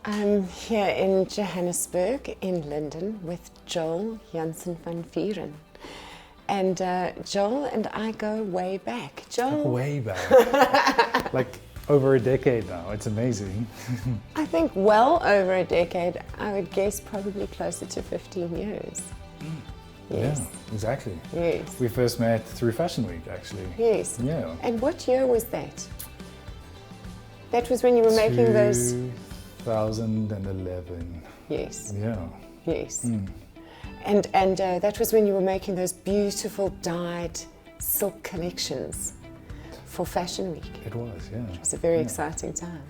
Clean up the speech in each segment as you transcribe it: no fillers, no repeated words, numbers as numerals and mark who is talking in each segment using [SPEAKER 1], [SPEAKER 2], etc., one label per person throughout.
[SPEAKER 1] I'm here in Johannesburg, in London, with Joel Janse Van Vuuren. And Joel and I go way back. Joel?
[SPEAKER 2] Way back. Like over a decade now. It's amazing.
[SPEAKER 1] I think well over a decade. I would guess probably closer to 15 years. Yes.
[SPEAKER 2] Yeah, exactly.
[SPEAKER 1] Yes.
[SPEAKER 2] We first met through Fashion Week, actually.
[SPEAKER 1] Yes.
[SPEAKER 2] Yeah.
[SPEAKER 1] And what year was that? That was when you were making those...
[SPEAKER 2] 2011.
[SPEAKER 1] Yes.
[SPEAKER 2] Yeah.
[SPEAKER 1] Yes. And that was when you were making those beautiful dyed silk collections for Fashion Week.
[SPEAKER 2] It was, yeah.
[SPEAKER 1] It was a very exciting time.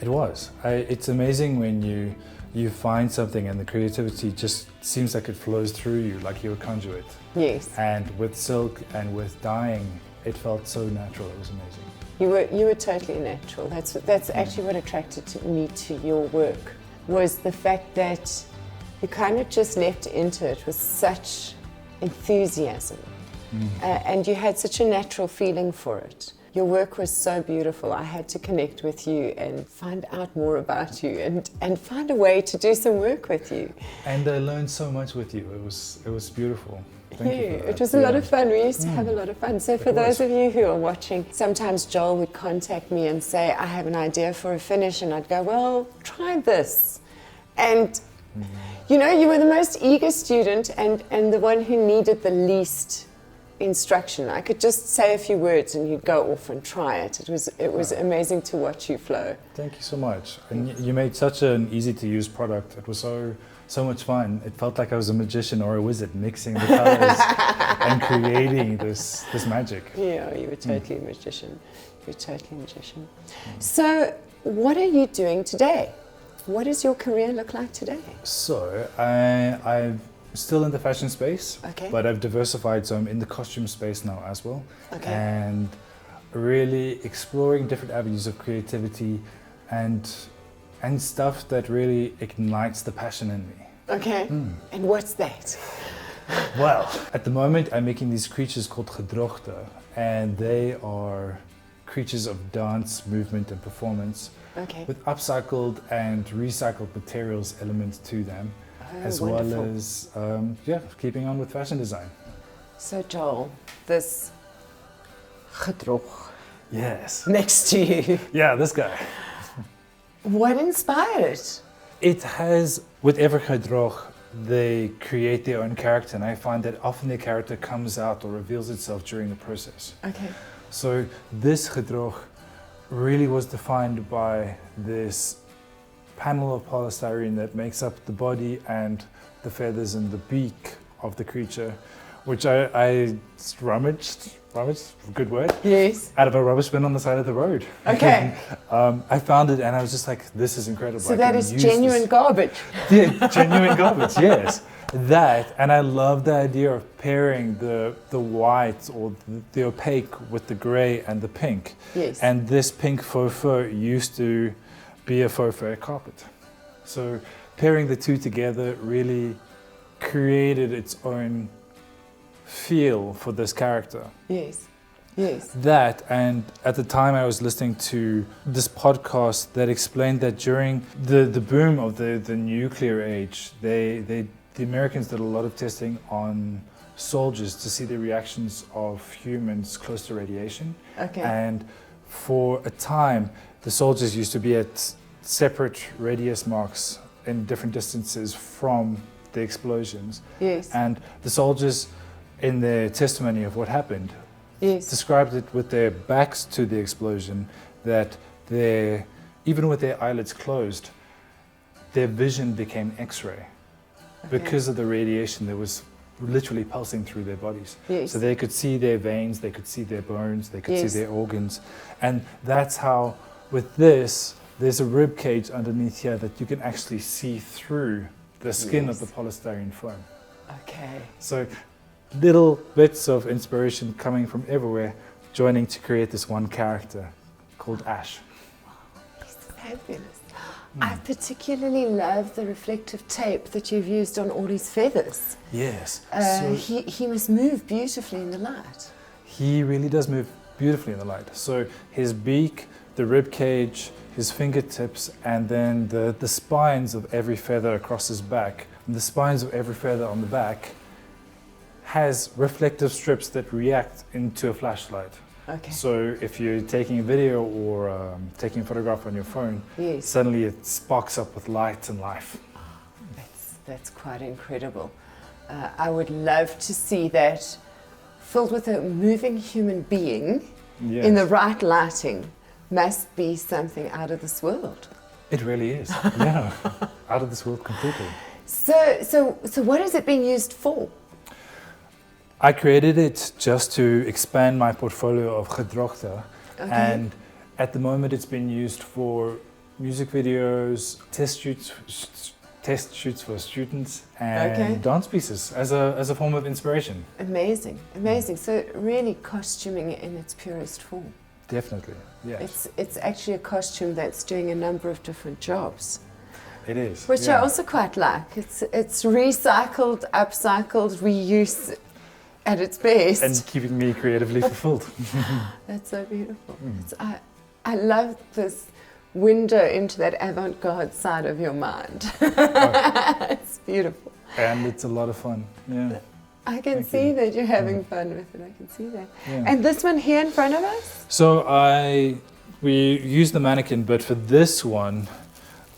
[SPEAKER 2] It was. It's amazing when you find something and the creativity just seems like it flows through you, like you're a conduit.
[SPEAKER 1] Yes.
[SPEAKER 2] And with silk and with dyeing, it felt so natural. It was amazing.
[SPEAKER 1] You were totally natural. That's actually what attracted me to your work, was the fact that you kind of just leapt into it with such enthusiasm, and you had such a natural feeling for it. Your work was so beautiful. I had to connect with you and find out more about you and find a way to do some work with you.
[SPEAKER 2] And I learned so much with you. It was beautiful. Thank you for that.
[SPEAKER 1] It was a lot of fun. We used to have a lot of fun. So for those of you who are watching, sometimes Joel would contact me and say, I have an idea for a finish, and I'd go, well, try this. And you know, you were the most eager student and the one who needed the least instruction. I could just say a few words and you'd go off and try it. It was amazing to watch you flow.
[SPEAKER 2] Thank you so much. And you made such an easy to use product. It was so much fun. It felt like I was a magician or a wizard mixing the colors and creating this magic.
[SPEAKER 1] Yeah, you were totally a magician. You were totally a magician. So what are you doing today? What does your career look like today? So
[SPEAKER 2] I'm still in the fashion space, but I've diversified, so I'm in the costume space now as well. And really exploring different avenues of creativity and stuff that really ignites the passion in me.
[SPEAKER 1] And what's that?
[SPEAKER 2] Well, at the moment I'm making these creatures called Gedrogte, and they are creatures of dance, movement and performance with upcycled and recycled materials elements to them, as
[SPEAKER 1] wonderful.
[SPEAKER 2] well as keeping on with fashion design.
[SPEAKER 1] So Joel, this Gedrogte next to you.
[SPEAKER 2] Yeah, this guy.
[SPEAKER 1] What inspired it?
[SPEAKER 2] It has, with every Gedrogte, they create their own character, and I find that often their character comes out or reveals itself during the process. So this Gedrogte really was defined by this panel of polystyrene that makes up the body and the feathers and the beak of the creature, which I rummaged, good word, out of a rubbish bin on the side of the road. I found it and I was just like, this is incredible.
[SPEAKER 1] So that is genuine garbage.
[SPEAKER 2] Yeah, genuine garbage, yes. That, and I love the idea of pairing the white or the opaque with the grey and the pink. And this pink faux fur used to be a faux fur carpet. So pairing the two together really created its own feel for this character. That, and at the time I was listening to this podcast that explained that during the boom of the nuclear age, the Americans did a lot of testing on soldiers to see the reactions of humans close to radiation. And for a time, the soldiers used to be at separate radius marks in different distances from the explosions. And the soldiers, in their testimony of what happened, described it with their backs to the explosion, that even with their eyelids closed, their vision became X-ray because of the radiation that was literally pulsing through their bodies. So they could see their veins, they could see their bones, they could see their organs. And that's how, with this, there's a rib cage underneath here that you can actually see through the skin of the polystyrene foam. So little bits of inspiration coming from everywhere, joining to create this one character called Ash.
[SPEAKER 1] It's fabulous. I particularly love the reflective tape that you've used on all his feathers.
[SPEAKER 2] So
[SPEAKER 1] he must move beautifully in the light.
[SPEAKER 2] He really does move beautifully in the light. So his beak, the rib cage, his fingertips, and then the spines of every feather across his back, and the spines of every feather on the back has reflective strips that react into a flashlight.
[SPEAKER 1] Okay.
[SPEAKER 2] So if you're taking a video or taking a photograph on your phone,
[SPEAKER 1] yes.
[SPEAKER 2] suddenly it sparks up with light and life.
[SPEAKER 1] That's quite incredible. I would love to see that filled with a moving human being
[SPEAKER 2] Yes.
[SPEAKER 1] in the right lighting. Must be something out of this world.
[SPEAKER 2] It really is. Yeah, out of this world completely.
[SPEAKER 1] So what is it being used for?
[SPEAKER 2] I created it just to expand my portfolio of Gedrogte, and at the moment it's been used for music videos, test shoots for students, and dance pieces as a form of inspiration.
[SPEAKER 1] Amazing, amazing. So really costuming in its purest form.
[SPEAKER 2] Definitely, yes.
[SPEAKER 1] It's actually a costume that's doing a number of different jobs.
[SPEAKER 2] It is.
[SPEAKER 1] Which I also quite like. It's recycled, upcycled, reuse at its best.
[SPEAKER 2] And keeping me creatively fulfilled.
[SPEAKER 1] That's so beautiful. I love this window into that avant-garde side of your mind. It's beautiful.
[SPEAKER 2] And it's a lot of fun, yeah.
[SPEAKER 1] I can see that you're having fun with it. I can see that. Yeah. And this one here in front of us?
[SPEAKER 2] So we used the mannequin, but for this one,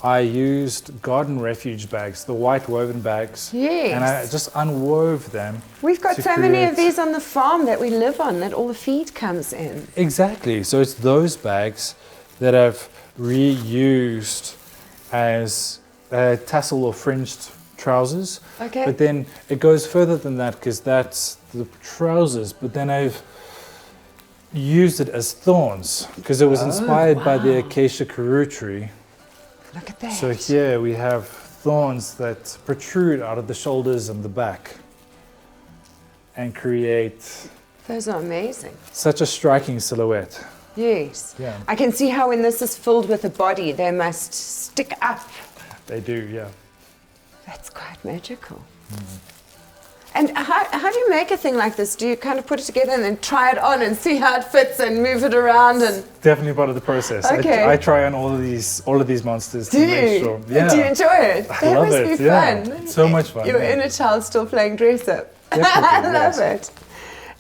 [SPEAKER 2] I used garden refuge bags, the white woven bags.
[SPEAKER 1] Yes.
[SPEAKER 2] And I just unwove them.
[SPEAKER 1] We've got so many of these on the farm that we live on, that all the feed comes in.
[SPEAKER 2] Exactly. So it's those bags that I've reused as tassel or fringed trousers.
[SPEAKER 1] Okay.
[SPEAKER 2] But then it goes further than that, because that's the trousers, but then I've used it as thorns because it was inspired by the acacia karoo tree.
[SPEAKER 1] Look at that.
[SPEAKER 2] So here we have thorns that protrude out of the shoulders and the back and create
[SPEAKER 1] Those are amazing.
[SPEAKER 2] such a striking silhouette.
[SPEAKER 1] Yes.
[SPEAKER 2] Yeah.
[SPEAKER 1] I can see how when this is filled with a body, they must stick up.
[SPEAKER 2] They do, yeah.
[SPEAKER 1] That's quite magical. And how do you make a thing like this? Do you kind of put it together and then try it on and see how it fits and move it around? And
[SPEAKER 2] Definitely part of the process.
[SPEAKER 1] Okay.
[SPEAKER 2] I try on all of these monsters to make sure. Yeah.
[SPEAKER 1] Do you enjoy it?
[SPEAKER 2] I love
[SPEAKER 1] must
[SPEAKER 2] it.
[SPEAKER 1] be
[SPEAKER 2] Yeah.
[SPEAKER 1] fun.
[SPEAKER 2] So much fun.
[SPEAKER 1] Your
[SPEAKER 2] yeah.
[SPEAKER 1] inner child still playing dress up.
[SPEAKER 2] Definitely,
[SPEAKER 1] I love
[SPEAKER 2] yes.
[SPEAKER 1] it.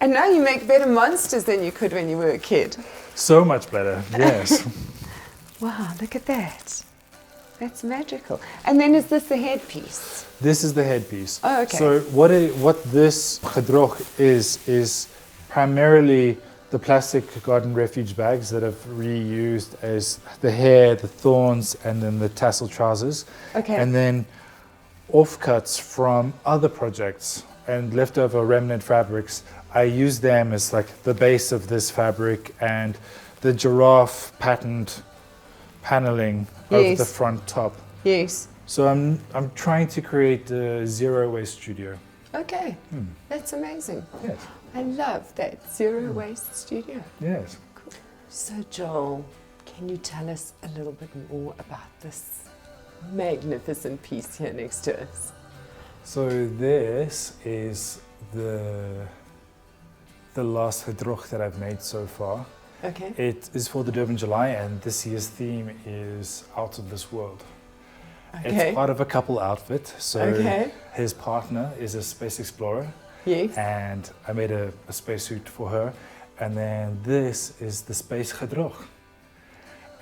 [SPEAKER 1] And now you make better monsters than you could when you were a kid.
[SPEAKER 2] So much better. Yes.
[SPEAKER 1] Wow, look at that. That's magical. And then is this the headpiece?
[SPEAKER 2] This is the headpiece.
[SPEAKER 1] Oh, okay.
[SPEAKER 2] So what this gedrog is primarily the plastic garden refuge bags that I've reused as the hair, the thorns, and then the tassel trousers.
[SPEAKER 1] Okay.
[SPEAKER 2] And then offcuts from other projects and leftover remnant fabrics. I use them as like the base of this fabric and the giraffe patterned paneling over the front top.
[SPEAKER 1] Yes.
[SPEAKER 2] So I'm trying to create a zero waste studio.
[SPEAKER 1] Okay. That's amazing.
[SPEAKER 2] Yes.
[SPEAKER 1] I love that zero waste studio.
[SPEAKER 2] Yes.
[SPEAKER 1] Cool. So Joel, can you tell us a little bit more about this magnificent piece here next to us?
[SPEAKER 2] So this is the last gedrog that I've made so far.
[SPEAKER 1] Okay.
[SPEAKER 2] It is for the Durban July, and this year's theme is out of this world.
[SPEAKER 1] Okay.
[SPEAKER 2] It's part of a couple outfit. So his partner is a space explorer.
[SPEAKER 1] Yes.
[SPEAKER 2] And I made a spacesuit for her. And then this is the space gedrog,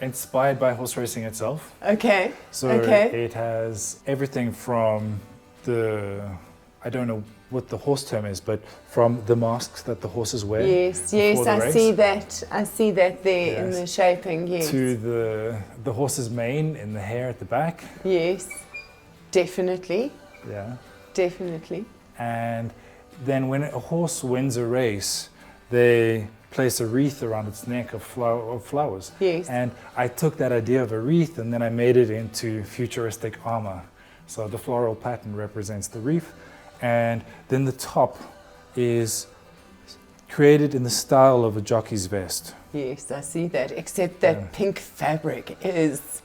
[SPEAKER 2] inspired by horse racing itself.
[SPEAKER 1] Okay.
[SPEAKER 2] So it has everything from I don't know what the horse term is, but from the masks that the horses wear.
[SPEAKER 1] Yes, I see that. I see that there in the shaping, yes.
[SPEAKER 2] To the horse's mane and the hair at the back.
[SPEAKER 1] Yes, definitely.
[SPEAKER 2] Yeah.
[SPEAKER 1] Definitely.
[SPEAKER 2] And then when a horse wins a race, they place a wreath around its neck of flowers.
[SPEAKER 1] Yes.
[SPEAKER 2] And I took that idea of a wreath and then I made it into futuristic armor. So the floral pattern represents the wreath, and then the top is created in the style of a jockey's vest.
[SPEAKER 1] Yes, I see that, except that pink fabric is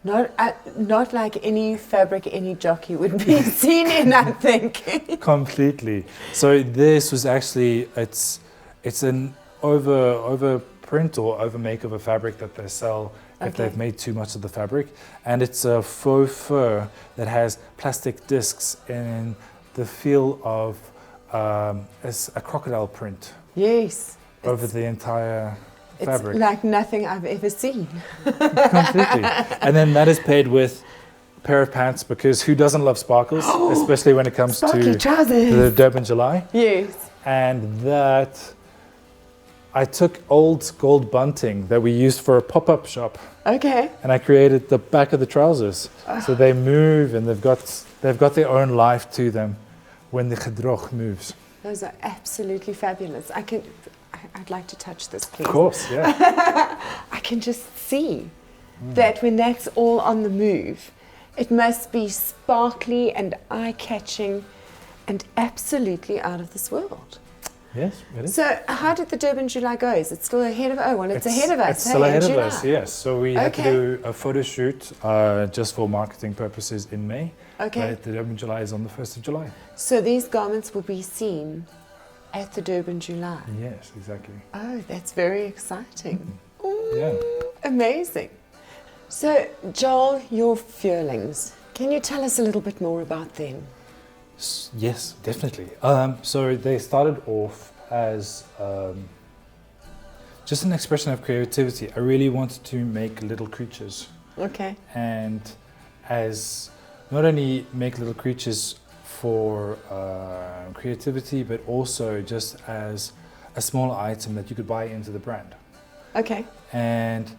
[SPEAKER 1] not like any fabric any jockey would be seen in, I think.
[SPEAKER 2] Completely. So this was actually, it's an over print or over make of a fabric that they sell if they've made too much of the fabric. And it's a faux fur that has plastic discs in the feel of a crocodile print.
[SPEAKER 1] Yes.
[SPEAKER 2] Over the entire fabric.
[SPEAKER 1] It's like nothing I've ever seen.
[SPEAKER 2] Completely. And then that is paired with a pair of pants, because who doesn't love sparkles, especially when it comes to the Durban July.
[SPEAKER 1] Yes.
[SPEAKER 2] And that, I took old gold bunting that we used for a pop-up shop.
[SPEAKER 1] Okay.
[SPEAKER 2] And I created the back of the trousers. So they move, and they've got their own life to them when the gedrog moves.
[SPEAKER 1] Those are absolutely fabulous. I'd like to touch this, please.
[SPEAKER 2] Of course, yeah.
[SPEAKER 1] I can just see that when that's all on the move, it must be sparkly and eye-catching and absolutely out of this world.
[SPEAKER 2] Yes, it is.
[SPEAKER 1] So how did the Durban July go? Is it still ahead of... Oh, well, it's ahead of us.
[SPEAKER 2] It's still ahead of us, yes. So we had to do a photo shoot just for marketing purposes in May.
[SPEAKER 1] Okay.
[SPEAKER 2] But the Durban July is on the 1st of July.
[SPEAKER 1] So these garments will be seen at the Durban July?
[SPEAKER 2] Yes, exactly.
[SPEAKER 1] Oh, that's very exciting.
[SPEAKER 2] Yeah.
[SPEAKER 1] Amazing. So, Joel, your Vuurlings, can you tell us a little bit more about them?
[SPEAKER 2] Yes, definitely. So they started off as just an expression of creativity. I really wanted to make little creatures.
[SPEAKER 1] Okay.
[SPEAKER 2] And as not only make little creatures for creativity, but also just as a small item that you could buy into the brand.
[SPEAKER 1] Okay.
[SPEAKER 2] And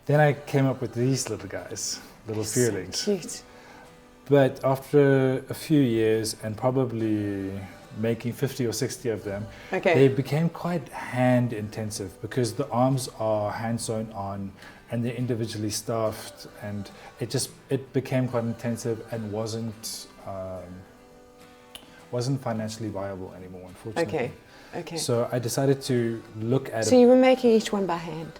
[SPEAKER 2] then I came up with these little guys, little Vuurlings.
[SPEAKER 1] So cute.
[SPEAKER 2] But after a few years and probably making 50 or 60 of them, they became quite hand intensive, because the arms are hand sewn on and they're individually stuffed, and it became quite intensive and wasn't financially viable anymore, unfortunately.
[SPEAKER 1] Okay.
[SPEAKER 2] So I decided to look at
[SPEAKER 1] So you were making each one by hand?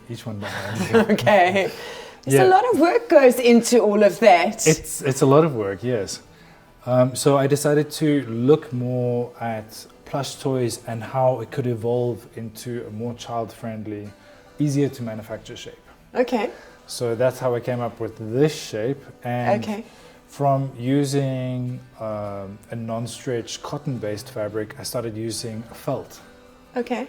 [SPEAKER 2] Each one by hand.
[SPEAKER 1] Okay. There's a lot of work goes into all of that.
[SPEAKER 2] It's a lot of work, yes. So I decided to look more at plush toys and how it could evolve into a more child-friendly, easier to manufacture shape.
[SPEAKER 1] Okay.
[SPEAKER 2] So that's how I came up with this shape. And from using a non-stretch cotton-based fabric, I started using felt.
[SPEAKER 1] Okay.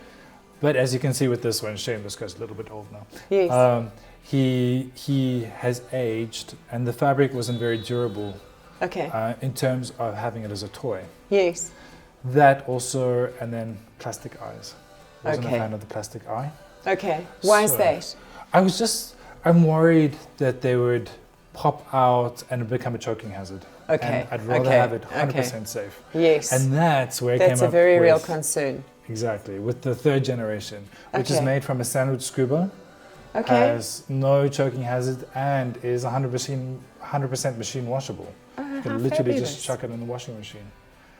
[SPEAKER 2] But as you can see with this one, shame, this guy's a little bit old now.
[SPEAKER 1] Yes.
[SPEAKER 2] He has aged, and the fabric wasn't very durable.
[SPEAKER 1] Okay.
[SPEAKER 2] In terms of having it as a toy.
[SPEAKER 1] Yes.
[SPEAKER 2] That also, and then plastic eyes. I wasn't a fan of the plastic eye.
[SPEAKER 1] Okay. Why is that?
[SPEAKER 2] I'm worried that they would pop out and become a choking hazard.
[SPEAKER 1] Okay.
[SPEAKER 2] And I'd rather have it 100% safe.
[SPEAKER 1] Yes.
[SPEAKER 2] And that's where I came up with...
[SPEAKER 1] That's a very real concern.
[SPEAKER 2] Exactly. With the 3rd generation, which is made from a sandwich scuba. Has no choking hazard and is 100% machine washable. You can literally just chuck it in the washing machine.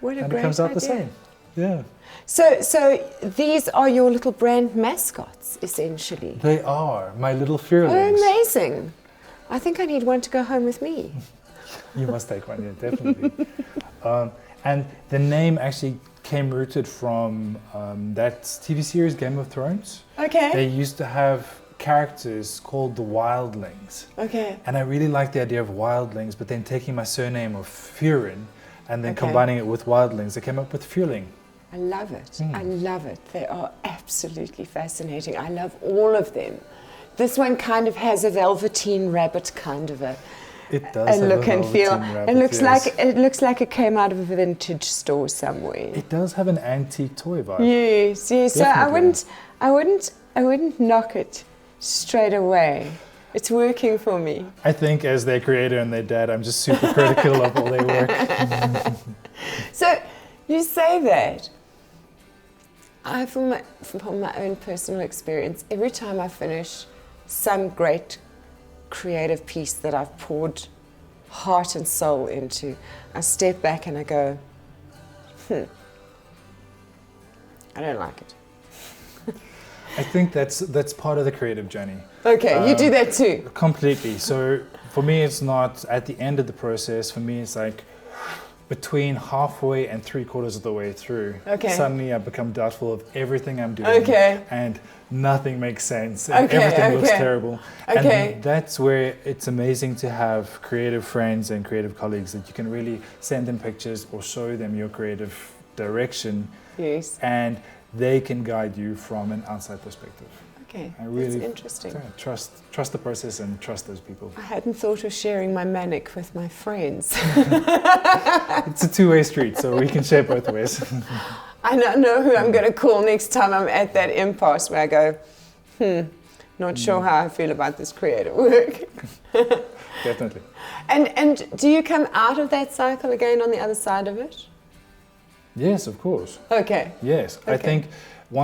[SPEAKER 1] What a
[SPEAKER 2] and
[SPEAKER 1] great
[SPEAKER 2] it comes out
[SPEAKER 1] idea.
[SPEAKER 2] the same. Yeah.
[SPEAKER 1] So these are your little brand mascots, essentially.
[SPEAKER 2] They are my little Vuurlings.
[SPEAKER 1] Oh, amazing! I think I need one to go home with me.
[SPEAKER 2] You must take one, yeah, definitely. And the name actually came rooted from that TV series Game of Thrones.
[SPEAKER 1] Okay.
[SPEAKER 2] They used to have characters called the Wildlings.
[SPEAKER 1] Okay.
[SPEAKER 2] And I really like the idea of Wildlings, but then taking my surname of Vuuren and then combining it with Wildlings, I came up with Vuurling.
[SPEAKER 1] I love it. I love it. They are absolutely fascinating. I love all of them. This one kind of has a velveteen rabbit kind of a look and feel. Rabbit, it looks like it came out of a vintage store somewhere.
[SPEAKER 2] It does have an antique toy vibe.
[SPEAKER 1] Yes. Definitely. So I wouldn't knock it straight away. It's working for me. I
[SPEAKER 2] think as their creator and their dad, I'm just super critical of all their work.
[SPEAKER 1] So you say that. From my own personal experience, every time I finish some great creative piece that I've poured heart and soul into, I step back and I go, I don't like it.
[SPEAKER 2] I think that's part of the creative journey.
[SPEAKER 1] Okay, you do that too?
[SPEAKER 2] Completely. So for me, it's not at the end of the process. For me, it's like between halfway and 3/4 of the way through, suddenly I become doubtful of everything I'm doing, and nothing makes sense, and everything looks terrible. And that's where it's amazing to have creative friends and creative colleagues that you can really send them pictures or show them your creative direction, and they can guide you from an outside perspective.
[SPEAKER 1] Okay,
[SPEAKER 2] really,
[SPEAKER 1] that's interesting.
[SPEAKER 2] Trust the process and trust those people.
[SPEAKER 1] I hadn't thought of sharing my manic with my friends.
[SPEAKER 2] It's a two-way street, so we can share both ways.
[SPEAKER 1] I don't know who I'm going to call next time I'm at that impasse where I go, not sure how I feel about this creative work.
[SPEAKER 2] Definitely.
[SPEAKER 1] And do you come out of that cycle again on the other side of it?
[SPEAKER 2] Yes, of course.
[SPEAKER 1] Okay.
[SPEAKER 2] Yes, I think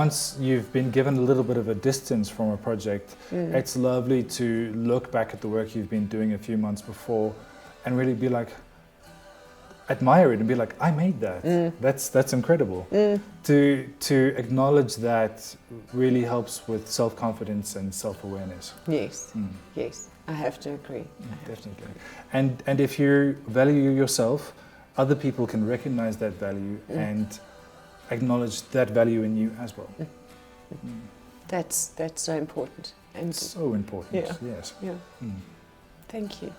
[SPEAKER 2] once you've been given a little bit of a distance from a project, it's lovely to look back at the work you've been doing a few months before and really be like, admire it and be like, I made that. That's incredible. To acknowledge that really helps with self-confidence and self-awareness.
[SPEAKER 1] Yes, yes, I have to agree.
[SPEAKER 2] Definitely. And if you value yourself, other people can recognize that value and acknowledge that value in you as well.
[SPEAKER 1] That's so important. And
[SPEAKER 2] so important, yes.
[SPEAKER 1] Yeah. Thank you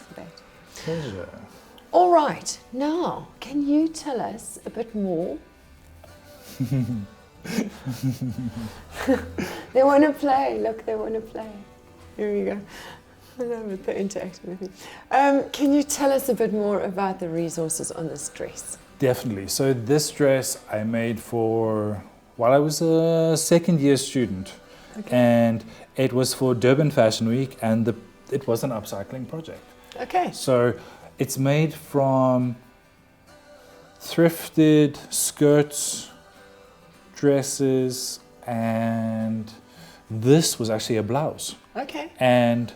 [SPEAKER 1] for that.
[SPEAKER 2] Pleasure.
[SPEAKER 1] All right, now, can you tell us a bit more? They want to play. Look, they want to play. Here we go. I love it, they're interacting with me. Can you tell us a bit more about the resources on this dress?
[SPEAKER 2] Definitely. So this dress I made while I was a second-year student. And it was for Durban Fashion Week, and it was an upcycling project.
[SPEAKER 1] Okay.
[SPEAKER 2] So it's made from thrifted skirts, dresses, and this was actually a blouse.
[SPEAKER 1] Okay.
[SPEAKER 2] And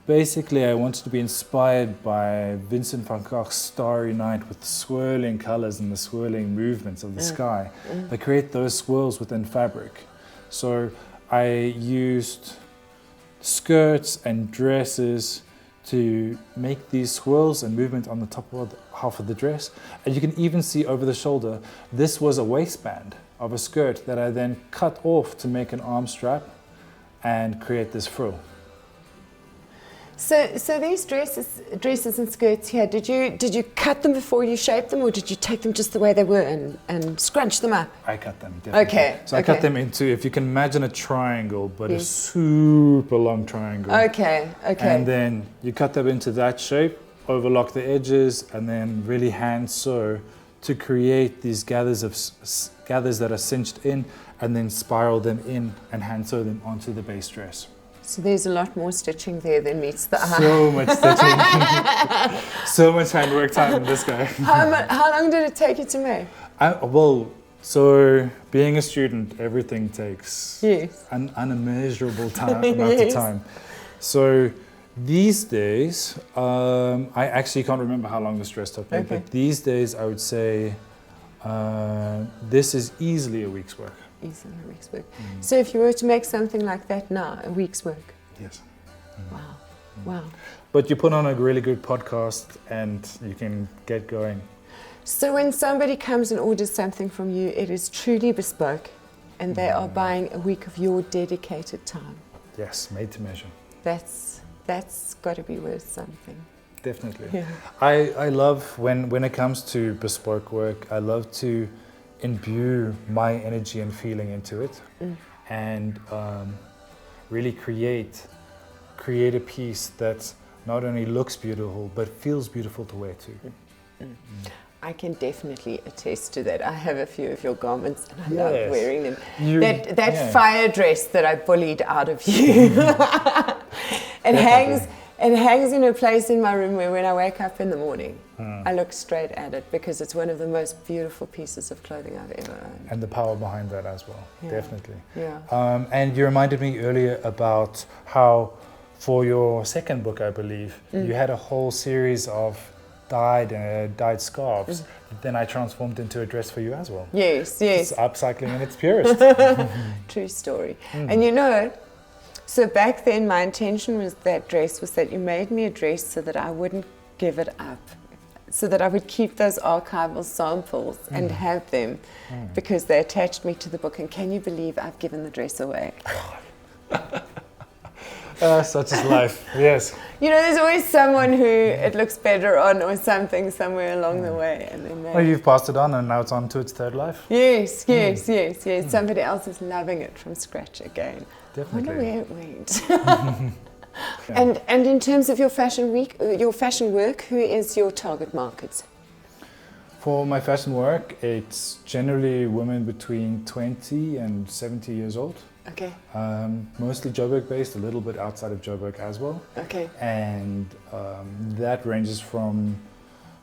[SPEAKER 2] basically I wanted to be inspired by Vincent van Gogh's Starry Night with the swirling colors and the swirling movements of the sky. They create those swirls within fabric. So I used skirts and dresses to make these swirls and movement on the top of half of the dress. And you can even see over the shoulder, this was a waistband of a skirt that I then cut off to make an arm strap and create this frill.
[SPEAKER 1] So these dresses and skirts here, did you cut them before you shaped them, or did you take them just the way they were and scrunch them up?
[SPEAKER 2] I cut them, definitely.
[SPEAKER 1] Okay.
[SPEAKER 2] So I cut them into, if you can imagine a triangle, but a super long triangle.
[SPEAKER 1] Okay.
[SPEAKER 2] And then you cut them into that shape, overlock the edges, and then really hand sew to create these gathers that are cinched in, and then spiral them in and hand sew them onto the base dress.
[SPEAKER 1] So there's a lot more stitching there than meets the eye.
[SPEAKER 2] So much stitching. So much handwork time in this guy.
[SPEAKER 1] How long did it take you to make?
[SPEAKER 2] So being a student, everything takes an unimmeasurable amount of time. So these days, I actually can't remember how long this dress took me, but these days I would say this is easily a week's work.
[SPEAKER 1] Easily a week's work. So if you were to make something like that now, a week's work?
[SPEAKER 2] Yes.
[SPEAKER 1] Wow.
[SPEAKER 2] But you put on a really good podcast and you can get going.
[SPEAKER 1] So when somebody comes and orders something from you, it is truly bespoke and they are buying a week of your dedicated time.
[SPEAKER 2] Yes, made to measure.
[SPEAKER 1] That's got to be worth something.
[SPEAKER 2] Definitely.
[SPEAKER 1] Yeah.
[SPEAKER 2] I love when it comes to bespoke work, I love to imbue my energy and feeling into it and really create a piece that not only looks beautiful but feels beautiful to wear too.
[SPEAKER 1] I can definitely attest to that. I have a few of your garments and I love wearing them. That fire dress that I bullied out of you. It hangs in a place in my room where when I wake up in the morning, I look straight at it because it's one of the most beautiful pieces of clothing I've ever owned.
[SPEAKER 2] And the power behind that as well, definitely.
[SPEAKER 1] Yeah.
[SPEAKER 2] And you reminded me earlier about how for your second book, I believe, you had a whole series of dyed scarves that then I transformed into a dress for you as well.
[SPEAKER 1] Yes.
[SPEAKER 2] It's upcycling in its purest.
[SPEAKER 1] True story. And so back then my intention was that you made me a dress so that I wouldn't give it up. so that I would keep those archival samples and have them because they attached me to the book. And can you believe I've given the dress away?
[SPEAKER 2] Such is life, yes.
[SPEAKER 1] You know, there's always someone who it looks better on or something somewhere along the way. And then
[SPEAKER 2] Well, you've passed it on and now it's on to its third life.
[SPEAKER 1] Yes. Somebody else is loving it from scratch again.
[SPEAKER 2] Definitely.
[SPEAKER 1] I wonder where it went. And in terms of your fashion week, your fashion work, who is your target market?
[SPEAKER 2] For my fashion work, it's generally women between 20 and 70 years old.
[SPEAKER 1] Okay.
[SPEAKER 2] Mostly Joburg based, a little bit outside of Joburg as well.
[SPEAKER 1] Okay.
[SPEAKER 2] And that ranges from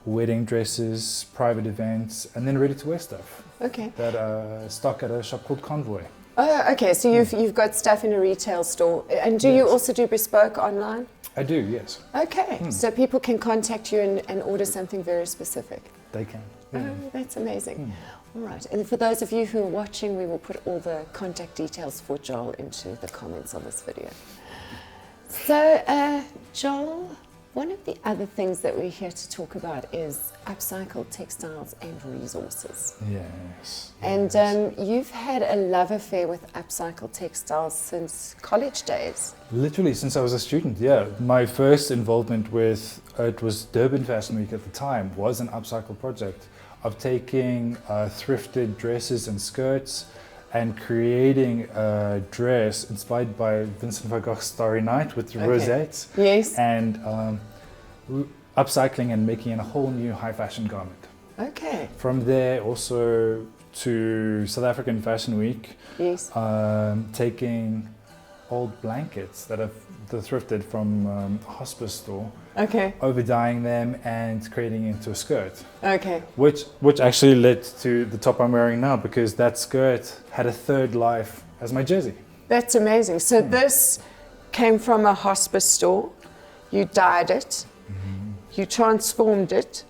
[SPEAKER 2] wedding dresses, private events, and then ready to wear stuff.
[SPEAKER 1] Okay.
[SPEAKER 2] That stock at a shop called Convoy.
[SPEAKER 1] Oh, okay. So you've got stuff in a retail store, and do you also do bespoke online?
[SPEAKER 2] I do, yes.
[SPEAKER 1] Okay. So people can contact you and order something very specific.
[SPEAKER 2] They can.
[SPEAKER 1] Oh, that's amazing. All right. And for those of you who are watching, we will put all the contact details for Joel into the comments on this video. So, Joel, one of the other things that we're here to talk about is upcycled textiles and resources.
[SPEAKER 2] Yes.
[SPEAKER 1] And you've had a love affair with upcycled textiles since college days.
[SPEAKER 2] Literally since I was a student, yeah. My first involvement with, it was Durban Fashion Week at the time, was an upcycle project of taking thrifted dresses and skirts and creating a dress inspired by Vincent van Gogh's Starry Night with the rosettes.
[SPEAKER 1] Yes.
[SPEAKER 2] And upcycling and making a whole new high fashion garment.
[SPEAKER 1] Okay.
[SPEAKER 2] From there also to South African Fashion Week,
[SPEAKER 1] Yes.
[SPEAKER 2] taking old blankets that are thrifted from a hospice store,
[SPEAKER 1] Okay.
[SPEAKER 2] over dyeing them and creating into a skirt.
[SPEAKER 1] Okay.
[SPEAKER 2] Which actually led to the top I'm wearing now, because that skirt had a third life as my jersey.
[SPEAKER 1] That's amazing. So this came from a hospice store. You dyed it. You transformed it.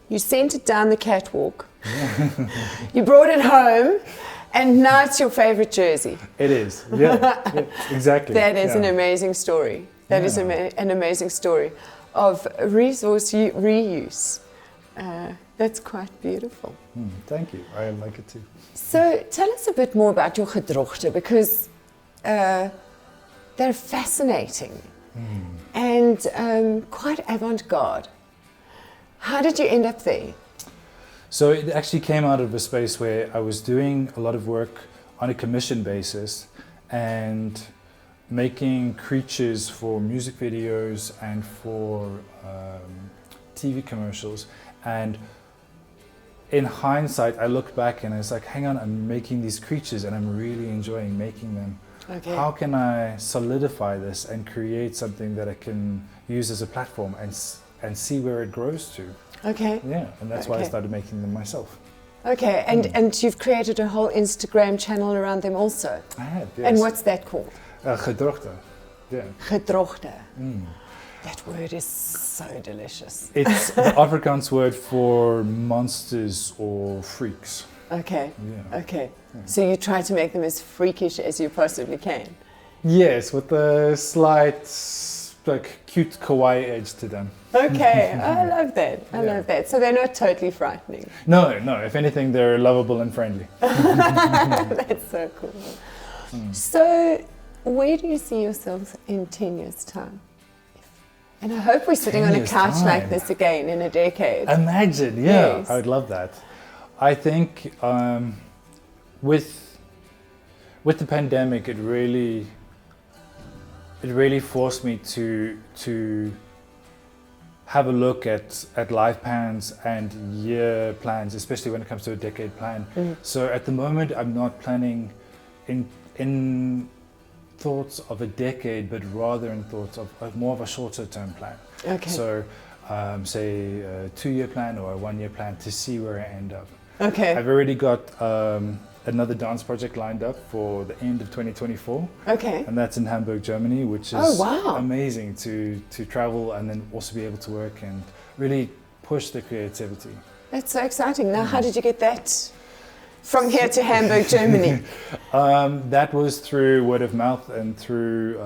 [SPEAKER 1] You sent it down the catwalk. You brought it home. And now it's your favorite jersey.
[SPEAKER 2] It is, yeah, exactly.
[SPEAKER 1] That is an amazing story. That is an amazing story of resource reuse. That's quite beautiful.
[SPEAKER 2] Thank you, I like it too.
[SPEAKER 1] So tell us a bit more about your gedrogte, because they're fascinating and quite avant-garde. How did you end up there?
[SPEAKER 2] So it actually came out of a space where I was doing a lot of work on a commission basis and making creatures for music videos and for TV commercials. And in hindsight, I look back and it's like, hang on, I'm making these creatures and I'm really enjoying making them.
[SPEAKER 1] Okay.
[SPEAKER 2] How can I solidify this and create something that I can use as a platform and see where it grows to?
[SPEAKER 1] Okay.
[SPEAKER 2] Yeah, and that's why I started making them myself.
[SPEAKER 1] Okay, and you've created a whole Instagram channel around them also.
[SPEAKER 2] I have, yes.
[SPEAKER 1] And what's that called?
[SPEAKER 2] Gedrogte. Yeah.
[SPEAKER 1] Gedrogte. That word is so delicious.
[SPEAKER 2] It's the Afrikaans word for monsters or freaks.
[SPEAKER 1] Okay.
[SPEAKER 2] Yeah.
[SPEAKER 1] Okay. Yeah. So you try to make them as freakish as you possibly can.
[SPEAKER 2] Yes, with a slight, like, cute kawaii edge to them.
[SPEAKER 1] Okay, I love that. I love that. So they're not totally frightening.
[SPEAKER 2] No. If anything, they're lovable and friendly.
[SPEAKER 1] That's so cool. So, where do you see yourselves in 10 years' time? And I hope we're sitting on a couch like this again in a decade.
[SPEAKER 2] Imagine, yeah,
[SPEAKER 1] Yes.
[SPEAKER 2] I would love that. I think with the pandemic, it really forced me to have a look at life plans and year plans, especially when it comes to a decade plan. So at the moment, I'm not planning in thoughts of a decade, but rather in thoughts of more of a shorter term plan.
[SPEAKER 1] Okay.
[SPEAKER 2] So say a 2-year plan or a 1-year plan to see where I end up.
[SPEAKER 1] Okay.
[SPEAKER 2] I've already got another dance project lined up for the end of 2024.
[SPEAKER 1] Okay.
[SPEAKER 2] And that's in Hamburg, Germany, which is
[SPEAKER 1] wow.
[SPEAKER 2] amazing to travel and then also be able to work and really push the creativity.
[SPEAKER 1] That's so exciting. Now, how did you get that from here to Hamburg, Germany?
[SPEAKER 2] That was through word of mouth and through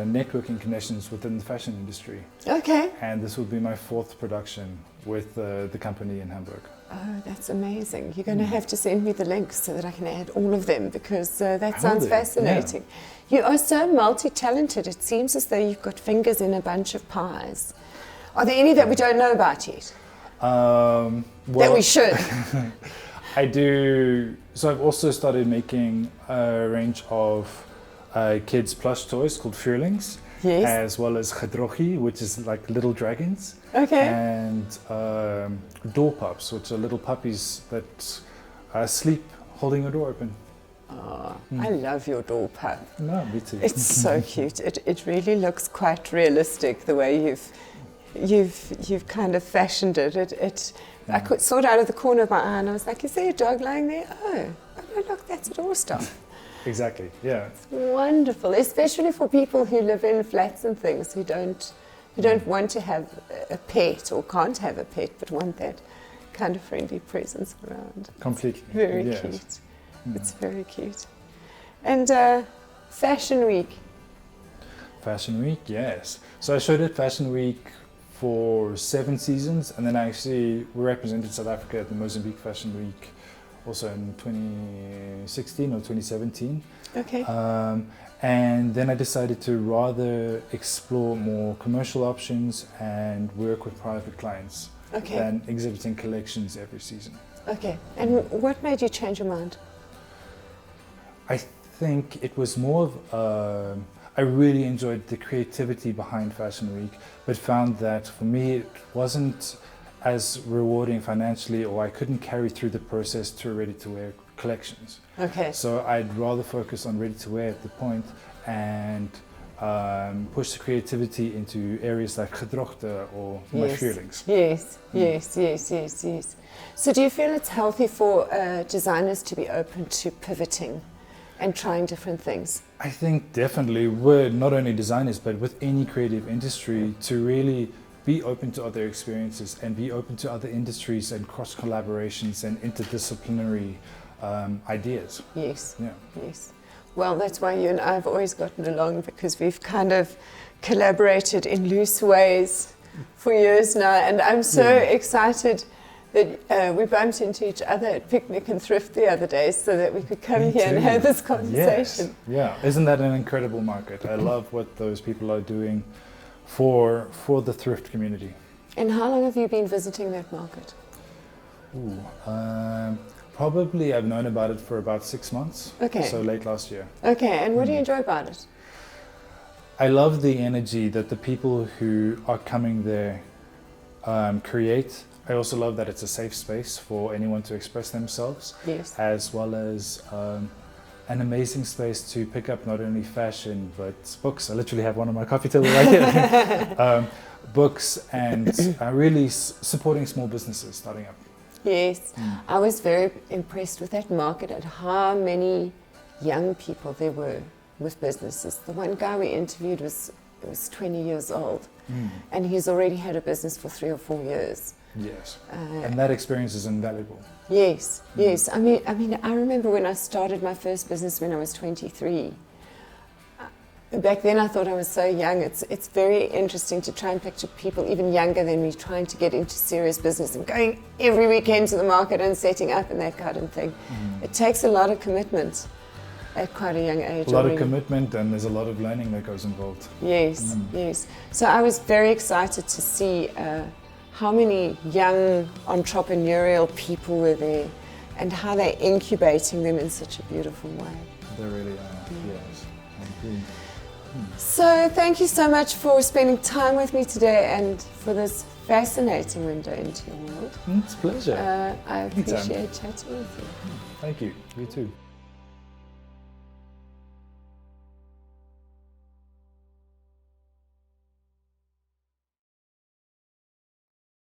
[SPEAKER 2] networking connections within the fashion industry.
[SPEAKER 1] Okay.
[SPEAKER 2] And this will be my 4th production with the company in Hamburg.
[SPEAKER 1] Oh, that's amazing. You're going to have to send me the links so that I can add all of them, because that sounds fascinating. Yeah. You are so multi-talented. It seems as though you've got fingers in a bunch of pies. Are there any that we don't know about yet?
[SPEAKER 2] Well,
[SPEAKER 1] that we should.
[SPEAKER 2] I do. So I've also started making a range of kids plush toys called Vuurlings.
[SPEAKER 1] Yes.
[SPEAKER 2] As well as Gedrogte, which is like little dragons.
[SPEAKER 1] Okay.
[SPEAKER 2] And door pups, which are little puppies that sleep holding a door open.
[SPEAKER 1] Oh, I love your door pup.
[SPEAKER 2] No, me too.
[SPEAKER 1] It's so cute. It really looks quite realistic the way you've kind of fashioned it. I saw it out of the corner of my eye and I was like, is there a dog lying there? Oh no, look, that's a doorstop.
[SPEAKER 2] Exactly, yeah.
[SPEAKER 1] It's wonderful, especially for people who live in flats and things, who don't want to have a pet or can't have a pet, but want that kind of friendly presence around.
[SPEAKER 2] Completely.
[SPEAKER 1] Very cute. It's very cute. And Fashion Week.
[SPEAKER 2] Fashion Week, yes. So I showed at Fashion Week for 7 seasons, and then I actually represented South Africa at the Mozambique Fashion Week also in 2016 or 2017.
[SPEAKER 1] Okay.
[SPEAKER 2] And then I decided to rather explore more commercial options and work with private clients than exhibiting collections every season.
[SPEAKER 1] Okay. And what made you change your mind?
[SPEAKER 2] I think it was more of, I really enjoyed the creativity behind Fashion Week, but found that for me it wasn't as rewarding financially, or I couldn't carry through the process to ready-to-wear collections.
[SPEAKER 1] Okay.
[SPEAKER 2] So I'd rather focus on ready-to-wear at the point and push the creativity into areas like Gedrogte or my Vuurlings.
[SPEAKER 1] Yes. So do you feel it's healthy for designers to be open to pivoting and trying different things?
[SPEAKER 2] I think definitely we're not only designers, but with any creative industry, to really be open to other experiences and be open to other industries and cross collaborations and interdisciplinary ideas.
[SPEAKER 1] Yes.
[SPEAKER 2] Yeah.
[SPEAKER 1] Yes. Well, that's why you and I have always gotten along, because we've kind of collaborated in loose ways for years now, and I'm so excited that we bumped into each other at Picnic and Thrift the other day so that we could come here and have this conversation.
[SPEAKER 2] Yes. Yeah, isn't that an incredible market? I love what those people are doing for the thrift community.
[SPEAKER 1] And how long have you been visiting that market?
[SPEAKER 2] Probably I've known about it for about 6 months.
[SPEAKER 1] Okay.
[SPEAKER 2] So late last year.
[SPEAKER 1] Okay, and what do you enjoy about it?
[SPEAKER 2] I love the energy that the people who are coming there create. I also love that it's a safe space for anyone to express themselves.
[SPEAKER 1] Yes.
[SPEAKER 2] As well as an amazing space to pick up not only fashion but books. I literally have one on my coffee table right here. Books and really supporting small businesses starting up.
[SPEAKER 1] Yes, I was very impressed with that market and how many young people there were with businesses. The one guy we interviewed was 20 years old, and he's already had a business for 3 or 4 years.
[SPEAKER 2] Yes, and that experience is invaluable.
[SPEAKER 1] Yes, yes. I mean, I remember when I started my first business when I was 23. Back then I thought I was so young. It's very interesting to try and picture people even younger than me trying to get into serious business and going every weekend to the market and setting up and that kind of thing. It takes a lot of commitment at quite a young age.
[SPEAKER 2] A lot of commitment, and there's a lot of learning that goes involved.
[SPEAKER 1] Yes, yes. So I was very excited to see how many young entrepreneurial people were there and how they're incubating them in such a beautiful way.
[SPEAKER 2] They really are, yes. I agree.
[SPEAKER 1] So thank you so much for spending time with me today and for this fascinating window into your world.
[SPEAKER 2] It's a pleasure.
[SPEAKER 1] I appreciate chatting with you.
[SPEAKER 2] Thank you. You too.